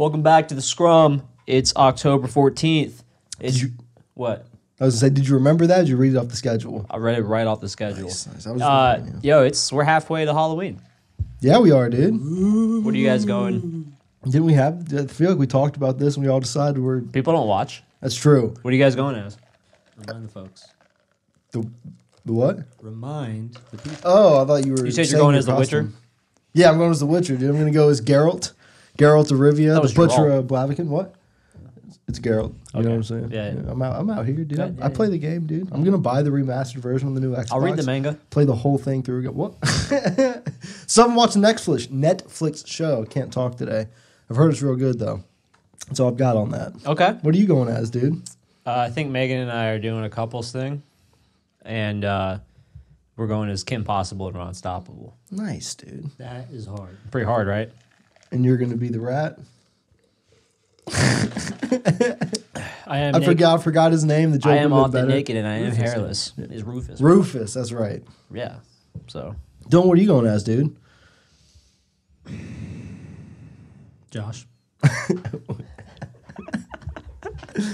Welcome back to the Scrum. It's October 14th. What? I was going to say, did you remember that? Or did you read it off the schedule? I read it right off the schedule. Nice. We're halfway to Halloween. Yeah, we are, dude. What are you guys going? Didn't we have? I feel like we talked about this and we all decided we're. People don't watch. That's true. What are you guys going as? Remind the folks. The what? Remind the people. Oh, I thought you were. You said you're going as the costume. Witcher? Yeah, I'm going as the Witcher, dude. I'm going to go as Geralt. Geralt of Rivia, That the was Butcher Geralt. of Blaviken. What? It's Geralt. You know what I'm saying? Yeah. I'm out here, dude. Yeah, I play the game, dude. I'm going to buy the remastered version on the new Xbox. I'll read the manga. Play the whole thing through again. What? Someone watched a Netflix show. Can't talk today. I've heard it's real good, though. That's all I've got on that. Okay. What are you going as, dude? I think Megan and I are doing a couples thing. And we're going as Kim Possible and Unstoppable. Nice, dude. That is hard. Pretty hard, right? And you're going to be the rat? I forgot his name. The joke I am would off have the been naked and I am Rufus. hairless. Is Rufus. Rufus, that's right. Yeah. So. Dylan, what are you going as, dude? Josh.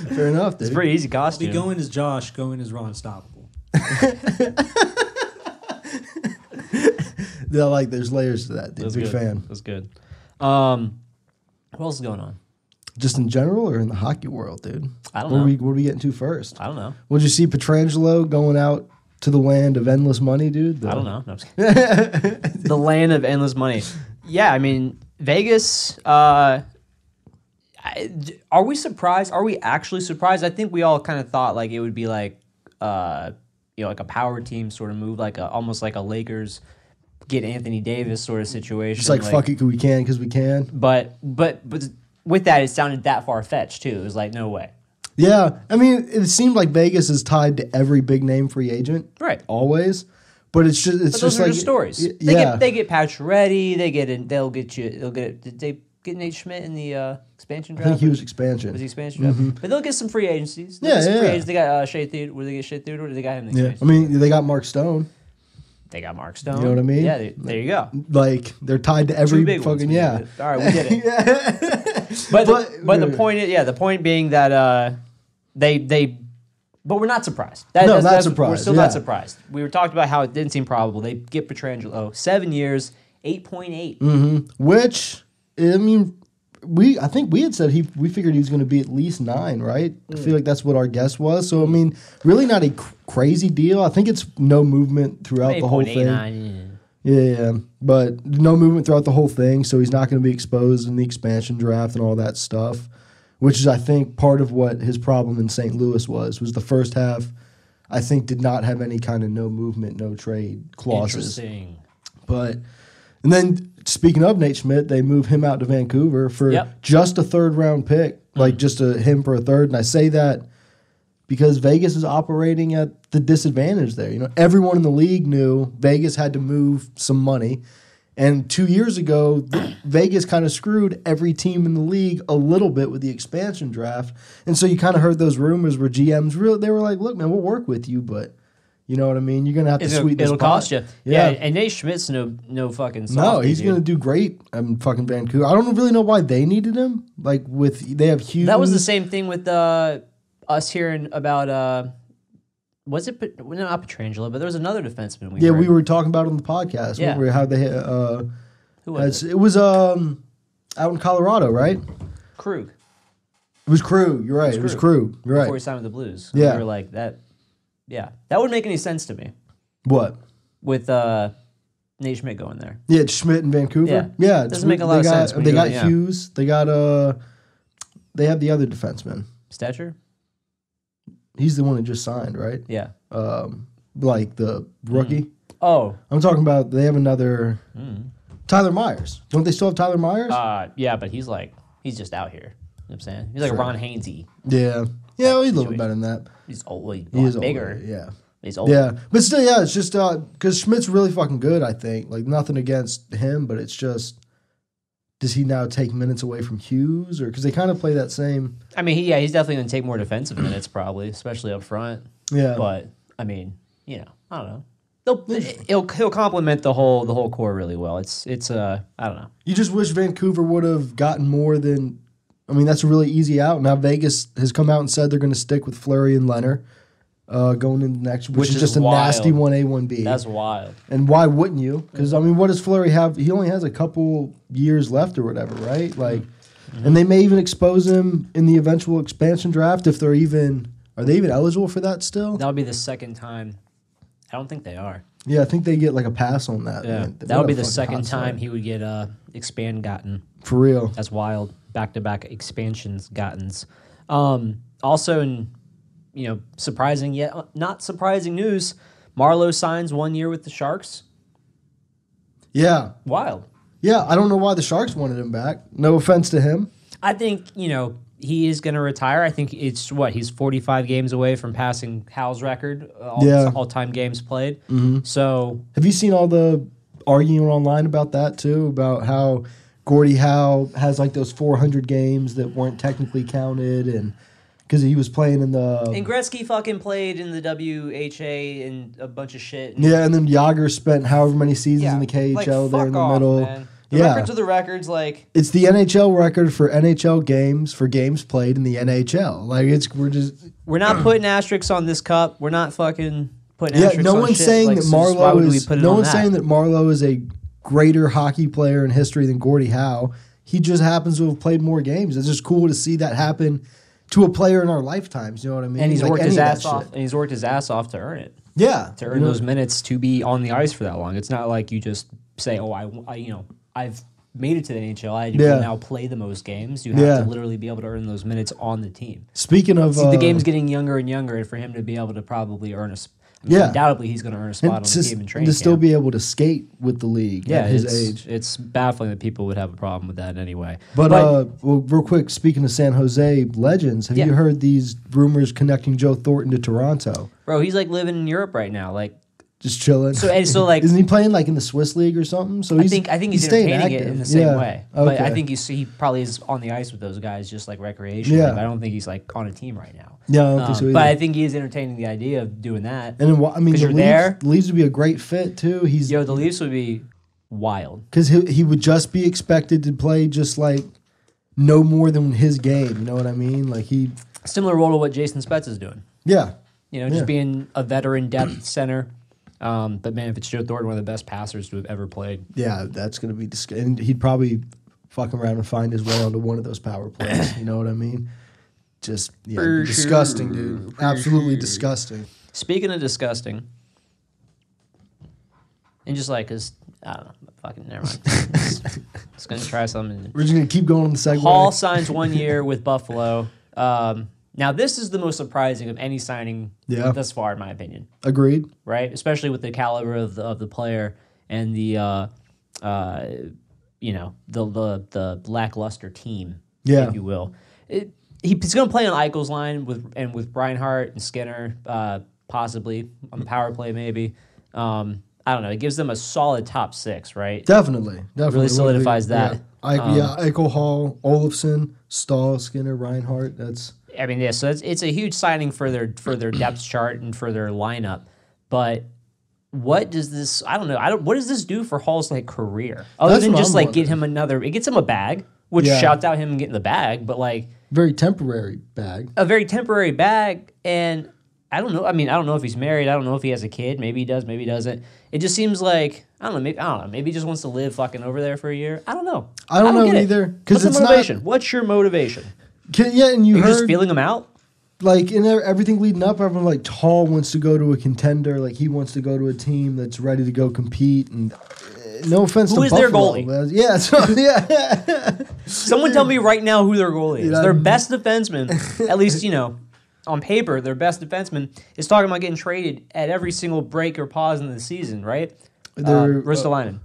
Fair enough, dude. It's a pretty easy Be costume. going as Josh, going as Ron Unstoppable. They're like, there's layers to that, dude. Big fan. That's good. What else is going on? Just in general or in the hockey world, dude? I don't What know. are we getting to first? I don't know. Would you see Pietrangelo going out to the land of endless money, dude? I don't know. No, I'm just kidding. The land of endless money. Yeah, I mean, Vegas, are we surprised? Are we actually surprised? I think we all kind of thought like it would be like, like a power team sort of move, like almost like a Lakers get Anthony Davis sort of situation. Just like fuck it, we can because we can. But with that, it sounded that far-fetched, too. It was like, no way. Yeah, I mean, it seemed like Vegas is tied to every big name free agent, Right. Always. But it's just, But those are like just stories. Yeah, They get Pacioretty. They'll get. Did they get Nate Schmidt in the expansion I draft? think he was expansion. Was he expansion draft? But they'll get some free agencies. Yeah, Free yeah. agents. They got Shea Theodore. Where they get Shea Theodore? Or they got him in the Yeah, expansion? I mean, they got Mark Stone. They got Mark Stone. You know what I mean? Yeah. There you go. Like they're tied to every Two big ones. fucking yeah. All right, we did it. But the point is, the point being that but we're not surprised. We're still not surprised. We were talking about how it didn't seem probable. They get Pietrangelo 7 years, 8.8. Which I mean, I think we had said we figured he was going to be at least 9, right? I feel like that's what our guess was. So I mean, really not a crazy deal. I think it's no movement throughout the whole thing. 8.89. Yeah, but no movement throughout the whole thing, so he's not going to be exposed in the expansion draft and all that stuff, which is, I think, part of what his problem in St. Louis was the first half, I think, did not have any kind of no movement, no trade clauses. Interesting. And then, speaking of Nate Schmidt, they move him out to Vancouver for just a third-round pick, like just him for a third, and I say that because Vegas is operating at the disadvantage there. You know, everyone in the league knew Vegas had to move some money. And 2 years ago, Vegas kind of screwed every team in the league a little bit with the expansion draft. And so you kind of heard those rumors where GMs, they were like, look, man, we'll work with you, but you know what I mean? You're going to have to sweeten this pot. It'll cost you. Yeah, and Nate Schmidt's no fucking softie, No, he's going to do great in fucking Vancouver. I don't really know why they needed him. Like, they have huge... That was the same thing with us hearing about... Was it not Pietrangelo, but there was another defenseman we heard. we were talking about it on the podcast. Yeah. How they Who was it? It was out in Colorado, right? Krug. It was Krug. You're right. It was Krug. You're Before he right. signed with the Blues. Yeah. We were like, that wouldn't make any sense to me What? with Nate Schmidt going there. Yeah, it's Schmidt in Vancouver. Yeah. It doesn't make a lot of sense when They you got do it, Hughes. They got they have the other defenseman. Stetcher? He's the one that just signed, right? Yeah. Like the rookie. Oh. I'm talking about. They have another Tyler Myers. Don't they still have Tyler Myers? Yeah, but he's just out here. You know what I'm saying? He's like Sure. Ron Hainsey. Yeah. Yeah, well, he's a little bit better than that. He's old. He is bigger. older, yeah. He's old. Yeah, but still, yeah, it's just because Schmidt's really fucking good. I think like nothing against him, but it's just does he now take minutes away from Hughes or because they kind of play that same? I mean, he's definitely going to take more defensive minutes probably, especially up front. Yeah, But I mean, I don't know. He'll complement the whole core really well. It's I don't know. you just wish Vancouver would have gotten more than I mean, that's a really easy out. Now Vegas has come out and said they're going to stick with Fleury and Leonard going into next, which is just wild. A nasty 1A, 1B. That's wild. And why wouldn't you? Because, I mean, what does Fleury have? He only has a couple years left or whatever, right? Like, and they may even expose him in the eventual expansion draft if they're even – are they even eligible for that still? That would be the second time. I don't think they are. Yeah, I think they get like a pass on that. Yeah, that would be the second time he would get expand gotten. For real. That's wild. Back-to-back expansions gottens. Also, in surprising yet not surprising news, Marlowe signs 1 year with the Sharks. Yeah. Wild. Yeah, I don't know why the Sharks wanted him back. No offense to him. I think, he is going to retire. I think it's he's 45 games away from passing Hal's record, all-time games played. Mm-hmm. So, have you seen all the arguing online about that too? About how Gordie Howe has like those 400 games that weren't technically counted, and because he was playing in the and Gretzky fucking played in the WHA and a bunch of shit. And then Yager spent however many seasons in the KHL there in the middle. Man. The records are the records, like... It's the NHL record for NHL games, for games played in the NHL. Like, we're not putting asterisks on this cup. We're not fucking putting asterisks on shit. No one's saying that Marlowe is... No one's saying that Marlowe is a greater hockey player in history than Gordie Howe. He just happens to have played more games. It's just cool to see that happen to a player in our lifetimes, you know what I mean? And he's worked his ass off. And he's worked his ass off to earn it. Yeah. To earn those minutes to be on the ice for that long. It's not like you just say, I've made it to the NHL. I now play the most games. You have to literally be able to earn those minutes on the team. Speaking of... the game's getting younger and younger, and for him to be able to probably earn undoubtedly he's going to earn a spot on the team in training to still be able to skate with the league at his age. It's baffling that people would have a problem with that anyway. But real quick, speaking of San Jose legends, have you heard these rumors connecting Joe Thornton to Toronto? Bro, he's like living in Europe right now. Like, just chilling. So like, isn't he playing like in the Swiss league or something? So I think he's entertaining it in the same way. Okay. But I think he probably is on the ice with those guys just like recreationally. Yeah. But I don't think he's like on a team right now. Yeah, I don't think so either. But I think he is entertaining the idea of doing that. And then, the Leafs would be a great fit too. The Leafs would be wild because he would just be expected to play just like no more than his game. You know what I mean? Like similar role to what Jason Spetz is doing. Yeah, just being a veteran depth center. But man, if it's Joe Thornton, one of the best passers to have ever played. Yeah, that's going to be disgusting. And he'd probably fuck around and find his way onto one of those power plays. You know what I mean? Just disgusting, dude. Absolutely disgusting. Speaking of disgusting, and just like, cause I don't know, fucking never mind. Just gonna try something. We're just gonna keep going on the segue. Hall signs 1 year with Buffalo. Now, this is the most surprising of any signing thus far, in my opinion. Agreed. Right? Especially with the caliber of the player and the the lackluster team, if you will. He's going to play on Eichel's line with Brian Hart and Skinner, possibly on the power play, maybe. I don't know. It gives them a solid top six, right? Definitely. Really solidifies that. Yeah. Eichel, Hall, Olofsson, Stahl, Skinner, Reinhart. So it's a huge signing for their depth chart and for their lineup. But what does this? I don't know. What does this do for Hall's career? Other than just get him another. It gets him a bag, which shouts out him getting the bag. But very temporary bag. A very temporary bag, and I don't know. I don't know if he's married. I don't know if he has a kid. Maybe he does. Maybe he doesn't. It just seems like I don't know. Maybe he just wants to live fucking over there for a year. I don't know. I don't know either. Because it's motivation. What's your motivation? And you're just feeling him out? In everything leading up, everyone Hall wants to go to a contender. He wants to go to a team that's ready to go compete. And no offense to Buffalo. Who is their goalie? Yeah. Someone tell me right now who their goalie is. Their best defenseman, at least, on paper, their best defenseman is talking about getting traded at every single break or pause in the season, right? Ristolainen.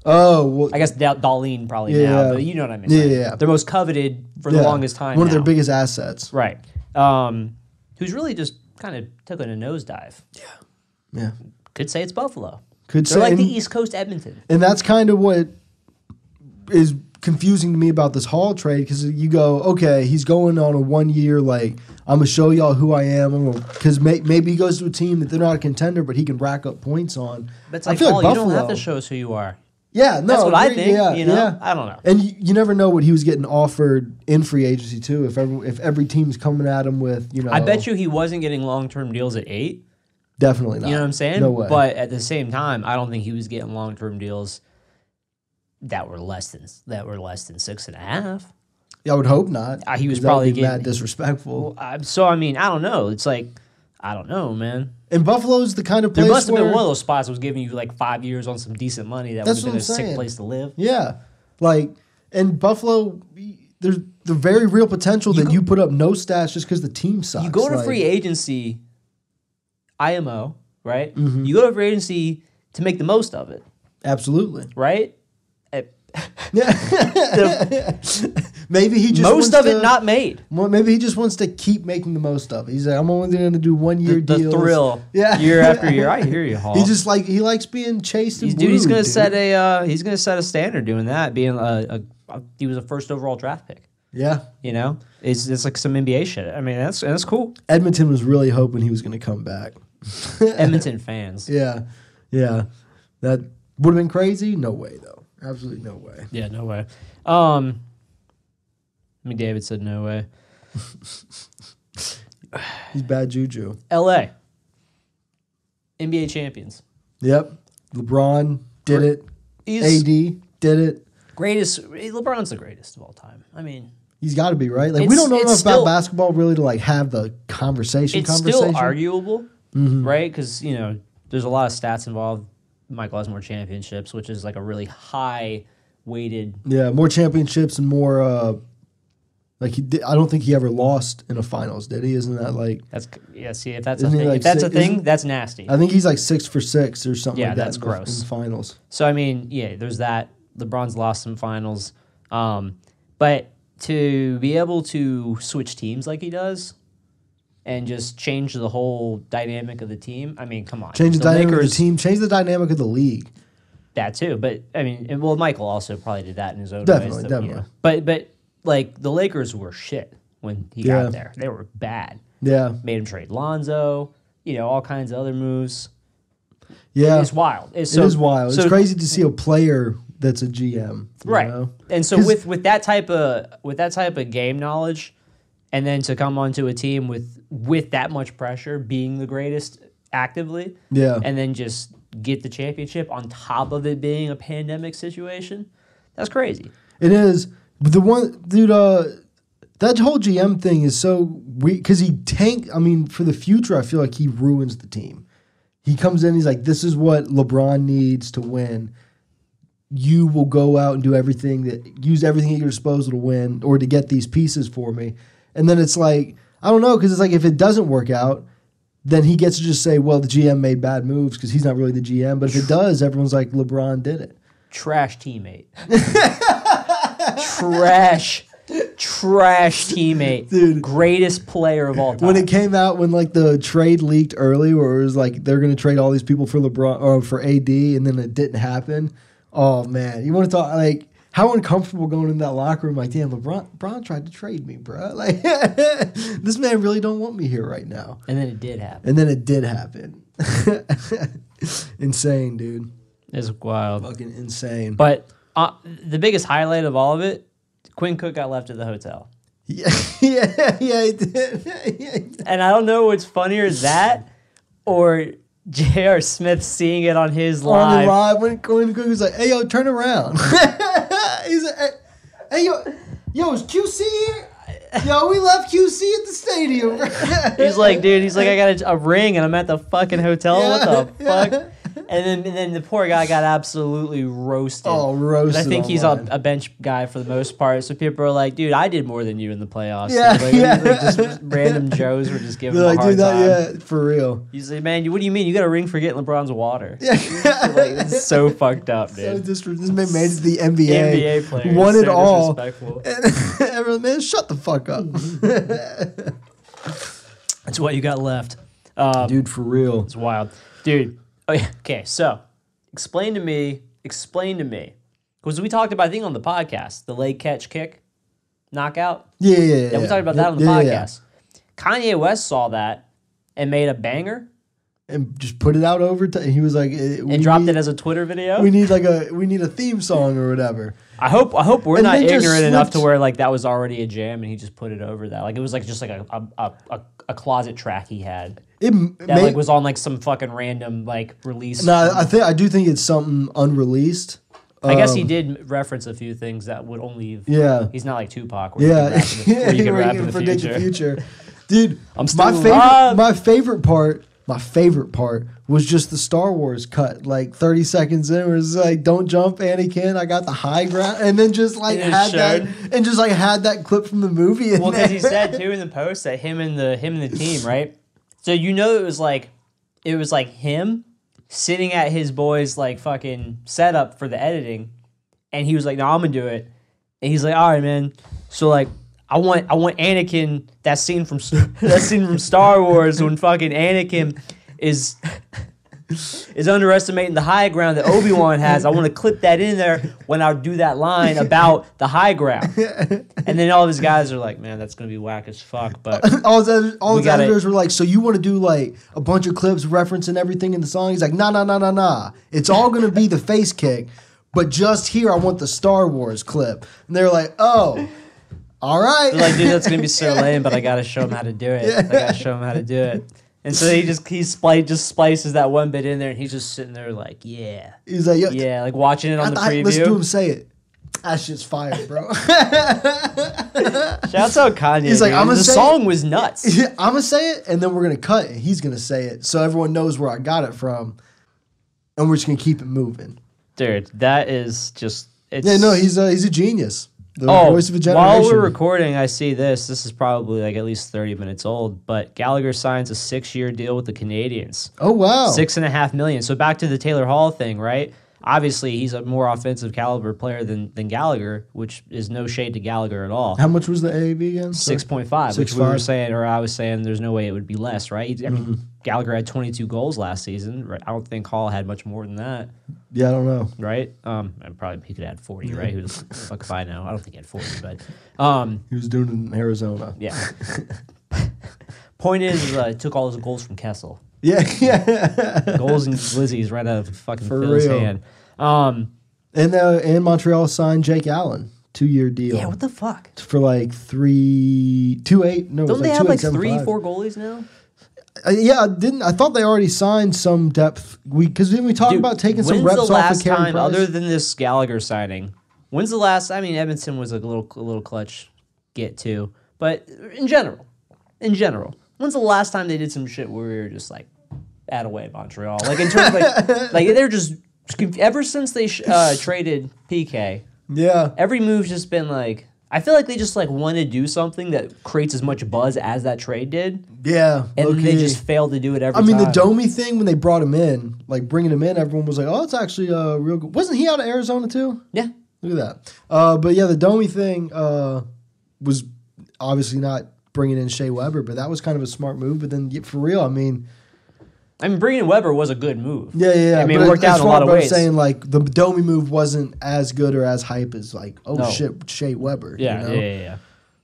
I guess Dahlin probably now, but you know what I mean. Yeah. They're most coveted for the longest time. One of their biggest assets. Right. Who's really just kind of took a nosedive. Yeah. Could say it's Buffalo. They're like the East Coast Edmonton. And that's kind of what is confusing to me about this Hall trade, because you go, okay, he's going on a 1 year, I'm going to show y'all who I am. Because maybe he goes to a team that they're not a contender, but he can rack up points on. But it's Hall, you don't have to show us who you are. Yeah, no, that's what I think. Yeah, you know, yeah. I don't know. And you never know what he was getting offered in free agency too. If every team's coming at him with, you know, I bet you he wasn't getting long-term deals at 8. Definitely not. You know what I'm saying? No way. But at the same time, I don't think he was getting long-term deals that were less than 6.5. I would hope not. He was probably getting that disrespectful. So I mean, I don't know. It's like I don't know, man. And Buffalo's the kind of place there must have where, been one of those spots that was giving you like 5 years on some decent money that would have been a sick place to live. Yeah, like in Buffalo, there's the very real potential that you put up no stats just because the team sucks. You go to free agency, IMO, right? Mm-hmm. You go to free agency to make the most of it. Absolutely. Right? Yeah. Maybe he just most of it not made. Well, maybe he just wants to keep making the most of it. He's like, I'm only going to do 1 year deals. The thrill, yeah, year after year. I hear you, Hall. He likes being chased and wooed, he's going to set a standard doing that. Being he was a first overall draft pick. Yeah, you know, it's like some NBA shit. I mean, that's cool. Edmonton was really hoping he was going to come back. Edmonton fans. Yeah, that would have been crazy. No way though. Absolutely no way. Yeah, no way. McDavid said no way. He's bad juju. LA. NBA champions. Yep. LeBron did it. AD did it. LeBron's the greatest of all time. I mean, he's got to be, right? Like we don't know enough about basketball really to like have the conversation. It's still arguable, right? Because, you know, there's a lot of stats involved. Michael has more championships, which is like a really high weighted. Yeah, more championships and more. Like I don't think he ever lost in a finals, did he? Isn't that like? See, if that's a thing, that's nasty. I think he's like 6 for 6 or something. Yeah, like that that's gross in finals. So I mean, yeah, there's that. LeBron's lost some finals, but to be able to switch teams like he does. And just change the whole dynamic of the team. I mean, come on. Change the dynamic of the team. Change the dynamic of the league. That too. But, I mean, Michael also probably did that in his own ways. Definitely. You know. But, like, the Lakers were shit when he got there. They were bad. Yeah. Made him trade Lonzo, you know, all kinds of other moves. Yeah. It's wild. It is wild. It's crazy to see a player that's a GM. Right. Know? And so with that type of game knowledge, and then to come onto a team with that much pressure, being the greatest actively, and then just get the championship on top of it being a pandemic situation, that's crazy. It is. But the one, dude, that whole GM thing is so weird because he I mean, for the future, I feel like he ruins the team. He comes in, he's like, this is what LeBron needs to win. You will go out and use everything at your disposal to win or to get these pieces for me. And then it's like, I don't know, because it's like if it doesn't work out, then he gets to just say, well, the GM made bad moves because he's not really the GM. But if it does, everyone's like, LeBron did it. Trash teammate. Trash teammate. Dude. Greatest player of all time. When it came out, when like the trade leaked early where it was like they're going to trade all these people for LeBron or for AD and then it didn't happen. Oh, man. You want to talk like how uncomfortable going in that locker room, like, damn, LeBron tried to trade me, bro. Like, this man really don't want me here right now. And then it did happen. Insane, dude. It's wild. Fucking insane. But the biggest highlight of all of it, Quinn Cook got left at the hotel. Yeah, he did. And I don't know what's funnier, that or J.R. Smith seeing it on his live. On the live when Quinn Cook was like, hey, yo, turn around. He's like, hey, yo, is QC here? Yo, we left QC at the stadium. He's like, I got a ring and I'm at the fucking hotel. What the fuck? And then the poor guy got absolutely roasted. Oh, roasted. And I think he's a bench guy for the most part. So people are like, dude, I did more than you in the playoffs. Yeah, like, just random Joes were just giving him a hard time. Yeah, for real. He's like, man, what do you mean? You got a ring for getting LeBron's water. Yeah. Like, it's so fucked up, dude. This man made it to the NBA. NBA player. Won it so all. Disrespectful. And everyone, man, shut the fuck up. That's what you got left. Dude, for real. It's wild. Dude. Okay, so explain to me, because we talked about, I think on the podcast, the leg catch kick knockout. Yeah. We talked about that on the podcast. Yeah. Kanye West saw that and made a banger. and just put it out over. He was like, and dropped it as a Twitter video. We need a theme song or whatever. I hope we're not ignorant enough to where like that was already a jam and he just put it over that. Like it was like just like a closet track he had. Like was on like some fucking random like release. No, I do think it's something unreleased. I guess he did reference a few things that would only. Yeah. He's not like Tupac. Where you can rap in the future. Dude, I'm still alive. My favorite part was just the Star Wars cut, like 30 seconds in, where it's like, "Don't jump, Anakin. I got the high ground," and then just like had that clip from the movie. Well, because he said too in the post that him and the team, right? So it was like him sitting at his boy's like fucking setup for the editing, and he was like, "No, I'm gonna do it," and he's like, "All right, man." So like. I want Anakin, that scene from Star Wars when fucking Anakin is underestimating the high ground that Obi-Wan has. I want to clip that in there when I do that line about the high ground. And then all of his guys are like, man, that's going to be whack as fuck. But all his editors were like, so you want to do like a bunch of clips referencing everything in the song? He's like, nah. It's all going to be the face kick. But just here, I want the Star Wars clip. And they're like, oh... All right. They're like, dude, that's going to be so lame, but I got to show him how to do it. Yeah. I got to show him how to do it. And so he just splices that one bit in there, and he's just sitting there like, yeah. He's like, yeah, like watching it on the preview. Let's do him say it. That shit's fire, bro. Shouts out Kanye. He's like, the song was nuts. I'm going to say it, and then we're going to cut it. He's going to say it, so everyone knows where I got it from, and we're just going to keep it moving. Dude, that is just... he's a genius. The voice of a generation. While we're recording, I see this. This is probably like at least 30 minutes old, but Gallagher signs a 6-year deal with the Canadians. Oh, wow. $6.5 million. So back to the Taylor Hall thing, right? Obviously, he's a more offensive caliber player than Gallagher, which is no shade to Gallagher at all. How much was the AAV again? 6.5, which we were saying, or I was saying there's no way it would be less, right? I mean, Gallagher had 22 goals last season. Right? I don't think Hall had much more than that. Yeah, I don't know. Right? And probably he could have had 40, right? Who the fuck if I know? I don't think he had 40, but... he was doing it in Arizona. Yeah. Point is, took all his goals from Kessel. Yeah. Goals and glizzies right out of fucking Phil's hand. And Montreal signed Jake Allen, 2-year deal. Yeah, what the fuck? For like 3.28. No, don't they have like 3-4 goalies now? I thought they already signed some depth. Because didn't we talk about taking some reps off of Carey Price? When's the last time, other than this Gallagher signing? When's the last? I mean, Edmonton was a little clutch get too, but in general, when's the last time they did some shit where we were just like, at away Montreal? Like in terms of like they're just ever since they traded PK. Yeah. Every move's just been like. I feel like they just like want to do something that creates as much buzz as that trade did. Yeah. And they just failed to do it every time. I mean, the Domi thing, when they brought him in, like bringing him in, everyone was like, oh, it's actually real good. Wasn't he out of Arizona too? Yeah. Look at that. But yeah, the Domi thing was obviously not bringing in Shea Weber, but that was kind of a smart move. But then for real, I mean, bringing in Weber was a good move. Yeah. I mean, it worked out in a lot of ways. I'm saying, like, the Domi move wasn't as good or as hype as, like, shit, Shea Weber. Yeah, you know? yeah.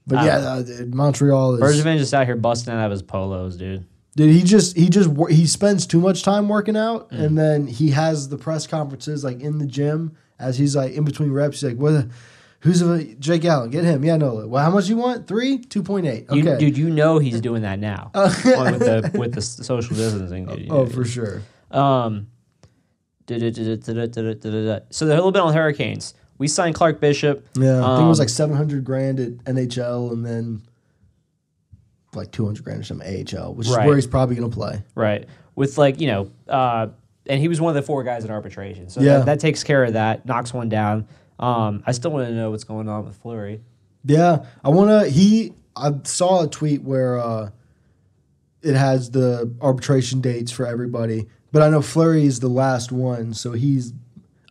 But dude, Montreal is... Bergevin just out here busting out of his polos, dude. Dude, he spends too much time working out, and then he has the press conferences, like, in the gym, as he's, like, in between reps. He's like, who's Jake Allen? Get him. Yeah, no. Well, how much you want? 3? 2.8. Okay. Dude, you know he's doing that now with the social distancing. Dude. For sure. So they're a little bit on Hurricanes. We signed Clark Bishop. Yeah, I think it was like $700,000 at NHL, and then like $200,000 or something AHL, which is where he's probably going to play. Right. With like and he was one of the 4 guys in arbitration, so that takes care of that. Knocks one down. I still want to know what's going on with Fleury. Yeah, I saw a tweet where it has the arbitration dates for everybody, but I know Fleury is the last one, so he's,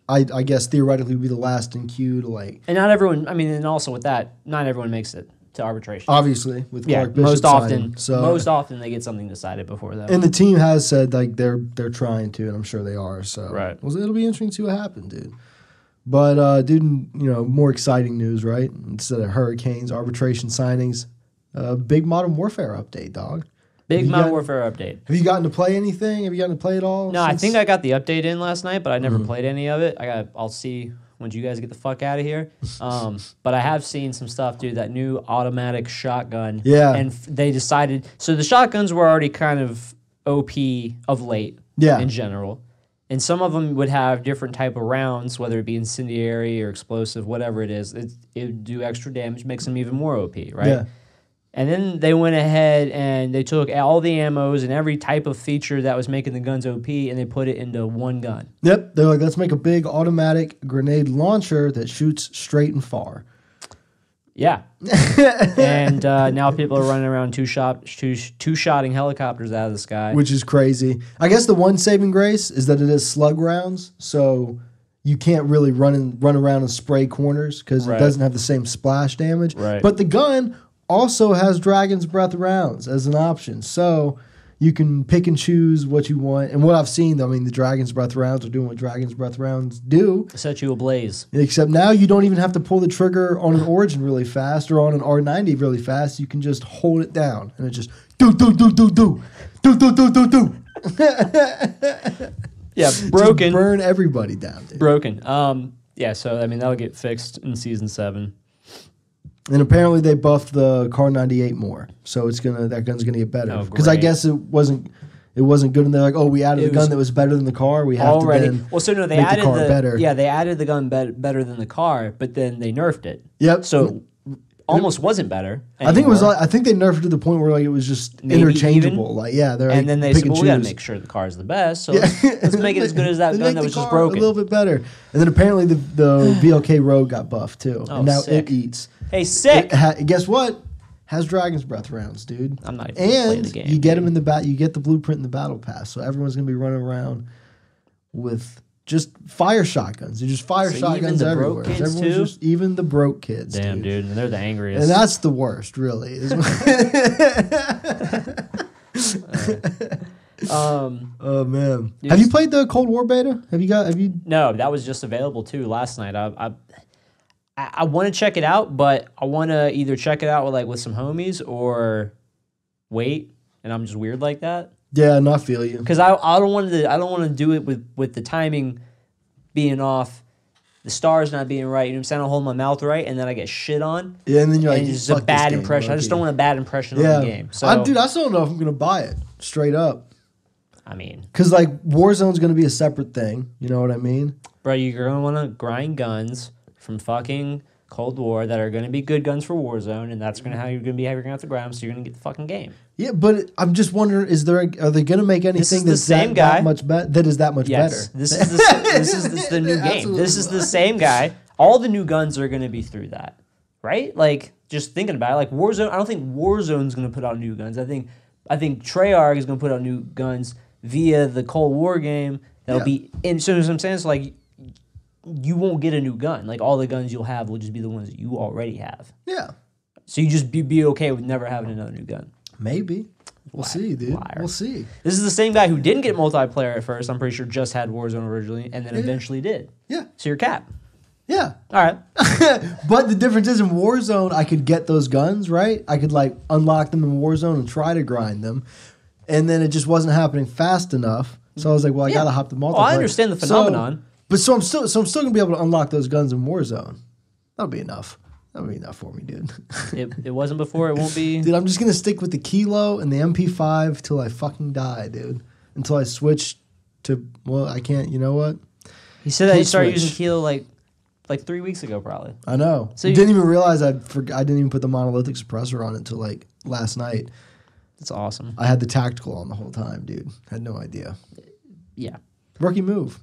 I guess theoretically would be the last in queue to like. And not everyone. I mean, and also with that, not everyone makes it to arbitration. Obviously, with Clark Bishop most often they get something decided before that. And the team has said like they're trying to, and I'm sure they are. So right. Well, it'll be interesting to see what happens, dude. But, dude, more exciting news, right? Instead of Hurricanes, arbitration signings, big Modern Warfare update, dog. Big Modern Warfare update. Have you gotten to play anything? Have you gotten to play it all? No, I think I got the update in last night, but I never played any of it. I'll see once you guys get the fuck out of here. But I have seen some stuff, dude. That new automatic shotgun. Yeah. And they decided. So the shotguns were already kind of OP of late. Yeah. In general. And some of them would have different type of rounds, whether it be incendiary or explosive, whatever it is. It would do extra damage, makes them even more OP, right? Yeah. And then they went ahead and they took all the ammos and every type of feature that was making the guns OP and they put it into one gun. Yep. They're like, let's make a big automatic grenade launcher that shoots straight and far. Yeah. And now people are running around two-shotting helicopters out of the sky. Which is crazy. I guess the one saving grace is that it is slug rounds, so you can't really run around and spray corners because it doesn't have the same splash damage. Right. But the gun also has Dragon's Breath rounds as an option, so you can pick and choose what you want. And what I've seen, I mean, the Dragon's Breath rounds are doing what Dragon's Breath rounds do. Set you ablaze. Except now you don't even have to pull the trigger on an Origin really fast or on an R90 really fast. You can just hold it down, and it just do. Yeah, broken. Just burn everybody down, dude. Broken. Yeah, so, I mean, that'll get fixed in Season 7. And apparently they buffed the Car 98 more, so that gun's gonna get better. Because I guess it wasn't good, and they're like, oh, we added a gun that was better than the car. We have to then they make added the car better. Yeah, they added the gun better than the car, but then they nerfed it. Yep. So almost wasn't better. I think it was. I think they nerfed it to the point where like it was just maybe interchangeable. Even. Like they're and then they pick said, well, and we got to choose. make sure the car's the best. So let's make it as good as that gun that was just broken. A little bit better. And then apparently the VLK Rogue got buffed too, and now sick. it eats. Hey, sick. Guess what? Has Dragon's Breath rounds, dude. I'm not even playing the game. And you get them in the you get the blueprint in the battle pass, so everyone's gonna be running around with just fire shotguns. They're just fire shotguns everywhere. Even the broke kids. Damn, dude. And they're the angriest. And that's the worst, really. Oh man. Have you played the Cold War beta? Have you? No, that was just available too last night. I want to check it out, but I want to either check it out with some homies or wait. And I'm just weird like that. Yeah, and I feel you. Because I don't want to do it with the timing being off, the stars not being right. You know what I'm saying? I don't hold my mouth right, and then I get shit on. Yeah, and then you're like, it's just a bad impression. I just don't want a bad impression on the game. So, I still don't know if I'm gonna buy it straight up. I mean, because like Warzone's gonna be a separate thing. You know what I mean? Bro, you're gonna want to grind guns from fucking Cold War that are going to be good guns for Warzone, and that's how you're going to have to grind them, so you're going to get the fucking game. Yeah, but I'm just wondering, are they going to make anything that much better? This is the new game. Absolutely. This is the same guy. All the new guns are going to be through that, right? Like, just thinking about it, like Warzone, I don't think Warzone's going to put out new guns. I think Treyarch is going to put out new guns via the Cold War game. That'll be in. So what I'm saying is like, you won't get a new gun. Like, all the guns you'll have will just be the ones that you already have. Yeah. So you just be okay with never having another new gun. Maybe. We'll see, dude. Liar. We'll see. This is the same guy who didn't get multiplayer at first. I'm pretty sure just had Warzone originally, and then eventually did. Yeah. So you're Cap. Yeah. All right. But the difference is in Warzone, I could get those guns, right? I could, like, unlock them in Warzone and try to grind them. And then it just wasn't happening fast enough. So I was like, well, I got to hop the multiplayer. Well, I understand the phenomenon. So I'm still gonna be able to unlock those guns in Warzone. That'll be enough. That'll be enough for me, dude. It wasn't before. It won't be. Dude, I'm just gonna stick with the Kilo and the MP5 till I fucking die, dude. Until I switch to I can't. You know what? He said that he started using Kilo like 3 weeks ago, probably. I know. So you didn't even realize I didn't even put the monolithic suppressor on it until like last night. That's awesome. I had the tactical on the whole time, dude. Had no idea. Yeah. Rookie move.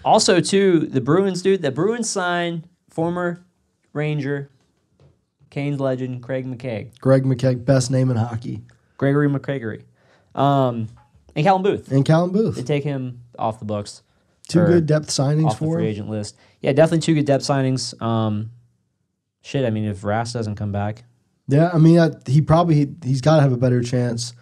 Also, too, the Bruins, dude. The Bruins signed former Ranger, Canes legend, Greg McKegg. Best name in hockey. Gregory McCragery. And Callum Booth. They take him off the books. Two good depth signings off the free agent list. Yeah, definitely two good depth signings. I mean, if Rass doesn't come back. Yeah, I mean, he's got to have a better chance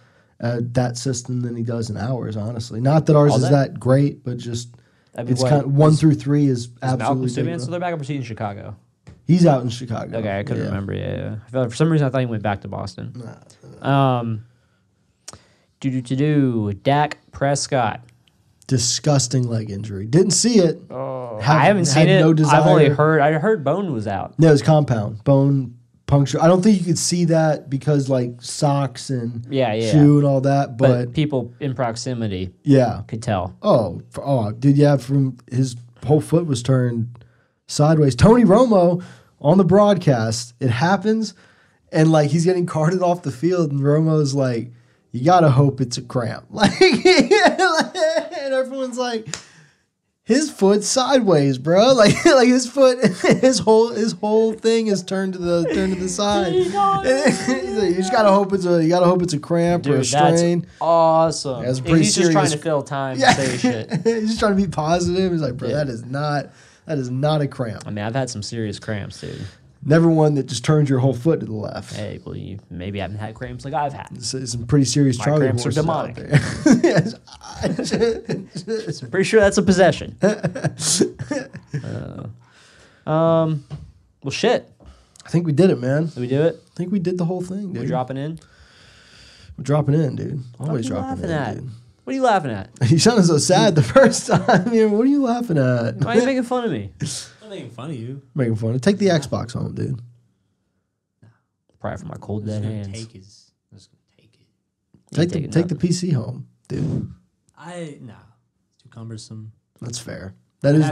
at that system than he does in ours, honestly. Not that ours is that great, but just it's kind of 1 through 3 is absolutely. Malcolm Subban still their backup, or is he in Chicago? He's out in Chicago. Okay, I couldn't remember. Yeah. I felt, for some reason, I thought he went back to Boston. Dak Prescott. Disgusting leg injury. Didn't see it. I haven't seen it. No desire. I've only heard. I heard bone was out. No, it's compound bone puncture. I don't think you could see that because like socks and shoe and all that. But people in proximity, could tell. Oh, dude, yeah. From his whole foot was turned sideways. Tony Romo on the broadcast. It happens, and like he's getting carted off the field, and Romo's like, "You gotta hope it's a cramp." Like, and everyone's like, his foot's sideways, bro. Like his foot, his whole thing is turned to the side. He's like, you just gotta hope it's a cramp or a strain. That's awesome. Yeah, he's just trying to fill time to say shit. He's just trying to be positive. He's like, bro, that is not a cramp. I mean, I've had some serious cramps, dude. Never one that just turns your whole foot to the left. Hey, well, you maybe haven't had cramps like I've had. Some pretty serious Charlie cramps are demonic. Yes. I'm pretty sure that's a possession. Well, shit. I think we did it, man. Did we do it? I think we did the whole thing, dude. We're dropping in? We're dropping in, dude. Always dropping in, dude. What are you laughing at? You sounded so sad the first time. What are you laughing at? Why are you making fun of me? I'm making fun of you. Making fun of. Take the Xbox home, dude. Probably for my cold dead hands. I'm just gonna take it. Take the PC home, dude. No. It's too cumbersome. That's fair. That is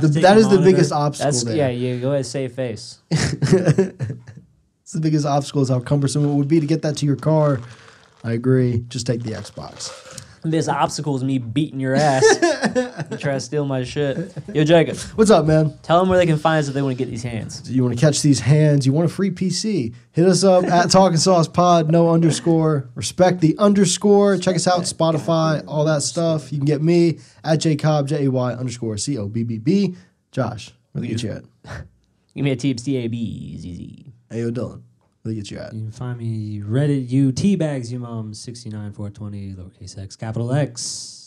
the biggest obstacle there. Yeah, you go ahead and save face. It's the biggest obstacle is how cumbersome it would be to get that to your car. I agree. Just take the Xbox. This obstacle is me beating your ass. You try to steal my shit. Yo, Jacob. What's up, man? Tell them where they can find us if they want to get these hands. You want to catch these hands? You want a free PC? Hit us up at Talkin Sauce Pod, no underscore. Respect the underscore. Check us out, Spotify, all that stuff. You can get me at JCobb, JAY_COBBB. Josh, where they get you at? Give me a Teebs, TAB. Ayo, Dylan. Where they get you at? You can find me Reddit, you teabags, you mom, 69420, lowercase x, capital X.